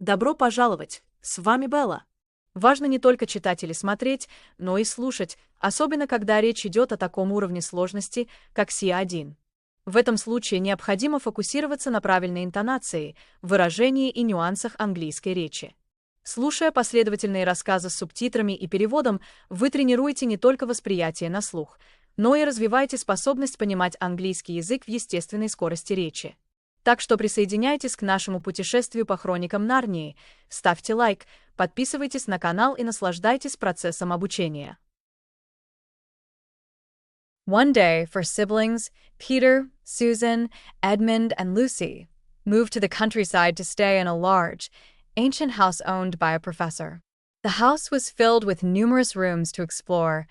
Добро пожаловать! С вами Белла. Важно не только читать или смотреть, но и слушать, особенно когда речь идет о таком уровне сложности, как C1. В этом случае необходимо фокусироваться на правильной интонации, выражении и нюансах английской речи. Слушая последовательные рассказы с субтитрами и переводом, вы тренируете не только восприятие на слух, но и развиваете способность понимать английский язык в естественной скорости речи. Так что присоединяйтесь к нашему путешествию по хроникам Нарнии, ставьте лайк, подписывайтесь на канал и наслаждайтесь процессом обучения. One day, four siblings, Peter, Susan, Edmund, and Lucy, moved to the countryside to stay in a large, ancient house owned by a professor. The house was filled with numerous rooms to explore,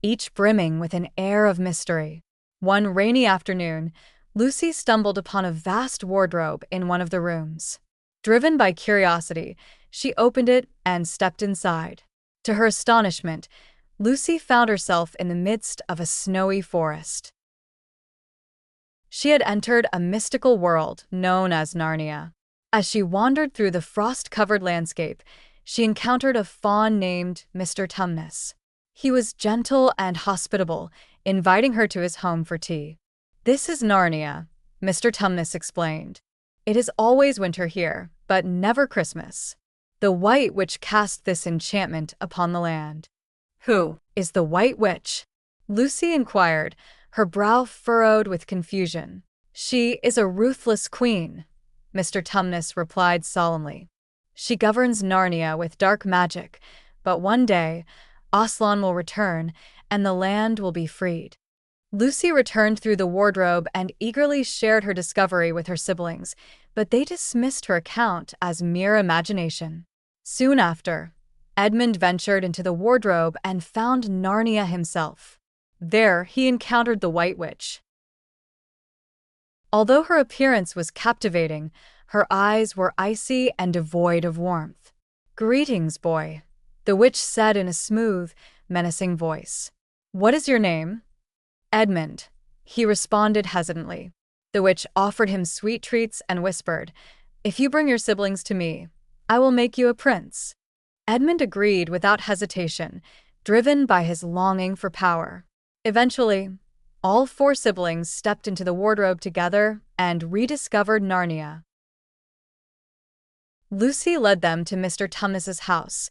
each brimming with an air of mystery. One rainy afternoon, Lucy stumbled upon a vast wardrobe in one of the rooms. Driven by curiosity, she opened it and stepped inside. To her astonishment, Lucy found herself in the midst of a snowy forest. She had entered a mystical world known as Narnia. As she wandered through the frost-covered landscape, she encountered a faun named Mr. Tumnus. He was gentle and hospitable, inviting her to his home for tea. "This is Narnia," Mr. Tumnus explained. "It is always winter here, but never Christmas. The White Witch cast this enchantment upon the land." "Who is the White Witch?" Lucy inquired, her brow furrowed with confusion. "She is a ruthless queen," Mr. Tumnus replied solemnly. "She governs Narnia with dark magic, but one day, Aslan will return, and the land will be freed." Lucy returned through the wardrobe and eagerly shared her discovery with her siblings, but they dismissed her account as mere imagination. Soon after, Edmund ventured into the wardrobe and found Narnia himself. There, he encountered the White Witch. Although her appearance was captivating, her eyes were icy and devoid of warmth. "Greetings, boy," the witch said in a smooth, menacing voice. "What is your name?" "Edmund," he responded hesitantly. The witch offered him sweet treats and whispered, "If you bring your siblings to me, I will make you a prince." Edmund agreed without hesitation, driven by his longing for power. Eventually, all four siblings stepped into the wardrobe together and rediscovered Narnia. Lucy led them to Mr. Tumnus's house,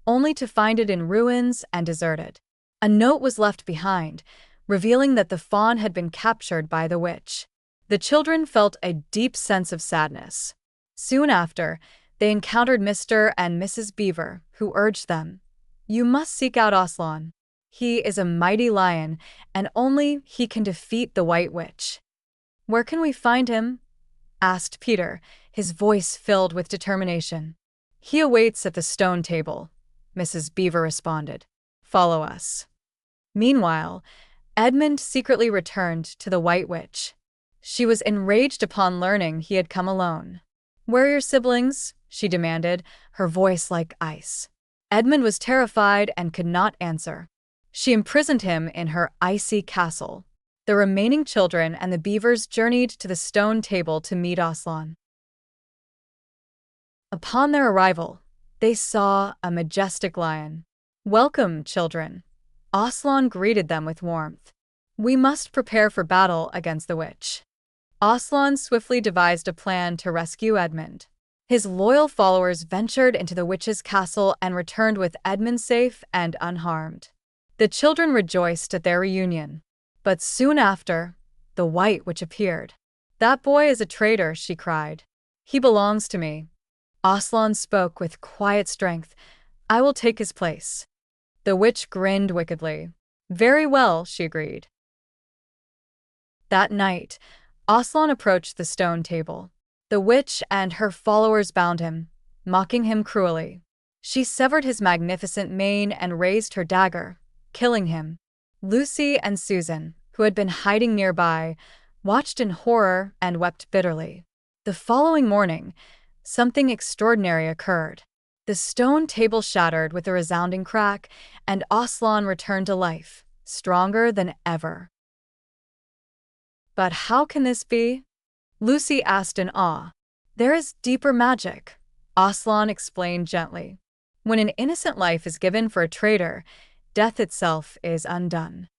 only to find it in ruins and deserted. A note was left behind, revealing that the faun had been captured by the witch. The children felt a deep sense of sadness. Soon after, they encountered Mr. and Mrs. Beaver, who urged them, "You must seek out Aslan. He is a mighty lion, and only he can defeat the White Witch." "Where can we find him?" asked Peter, his voice filled with determination. "He awaits at the stone table," Mrs. Beaver responded. "Follow us." Meanwhile, Edmund secretly returned to the White Witch. She was enraged upon learning he had come alone. "Where are your siblings?" she demanded, her voice like ice. Edmund was terrified and could not answer. She imprisoned him in her icy castle. The remaining children and the beavers journeyed to the stone table to meet Aslan. Upon their arrival, they saw a majestic lion. "Welcome, children." Aslan greeted them with warmth. "We must prepare for battle against the witch." Aslan swiftly devised a plan to rescue Edmund. His loyal followers ventured into the witch's castle and returned with Edmund safe and unharmed. The children rejoiced at their reunion. But soon after, the White Witch appeared. "That boy is a traitor," she cried. "He belongs to me." Aslan spoke with quiet strength. "I will take his place." The witch grinned wickedly. "Very well," she agreed. That night, Aslan approached the stone table. The witch and her followers bound him, mocking him cruelly. She severed his magnificent mane and raised her dagger, killing him. Lucy and Susan, who had been hiding nearby, watched in horror and wept bitterly. The following morning, something extraordinary occurred. The stone table shattered with a resounding crack, and Aslan returned to life, stronger than ever. "But how can this be?" Lucy asked in awe. "There is deeper magic," Aslan explained gently. When an innocent life is given for a traitor, death itself is undone.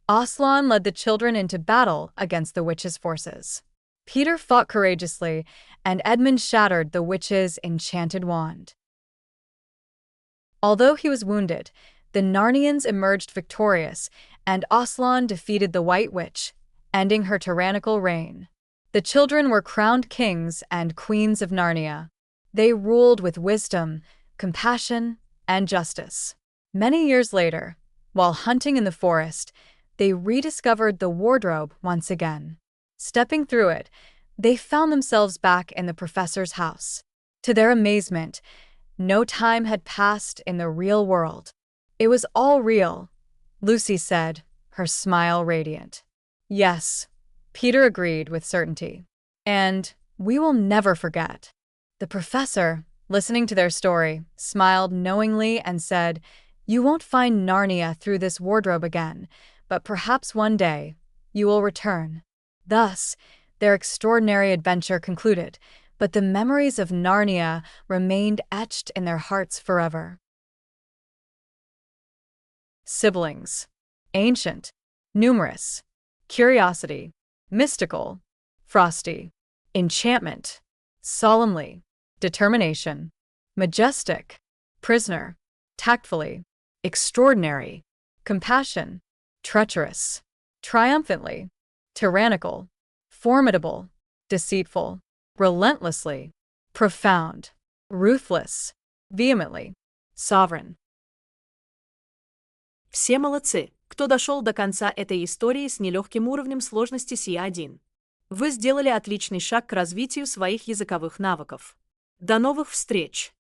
Aslan led the children into battle against the witch's forces. Peter fought courageously, and Edmund shattered the witch's enchanted wand. Although he was wounded, the Narnians emerged victorious, and Aslan defeated the White Witch, ending her tyrannical reign. The children were crowned kings and queens of Narnia. They ruled with wisdom, compassion, and justice. Many years later, while hunting in the forest, they rediscovered the wardrobe once again. Stepping through it, they found themselves back in the professor's house. To their amazement, no time had passed in the real world. It was all real, Lucy said, her smile radiant. Yes, Peter agreed with certainty. And we will never forget. The professor, listening to their story, smiled knowingly and said, "You won't find Narnia through this wardrobe again, but perhaps one day you will return." Thus, their extraordinary adventure concluded, but the memories of Narnia remained etched in their hearts forever. Siblings. Ancient, numerous, curiosity, mystical, frosty, enchantment, solemnly, determination, majestic, prisoner, tactfully, extraordinary, compassion, treacherous, triumphantly, tyrannical, formidable, deceitful, relentlessly, profound, ruthless, vehemently, sovereign. Все молодцы, кто дошел до конца этой истории с нелегким уровнем сложности C1. Вы сделали отличный шаг к развитию своих языковых навыков. До новых встреч!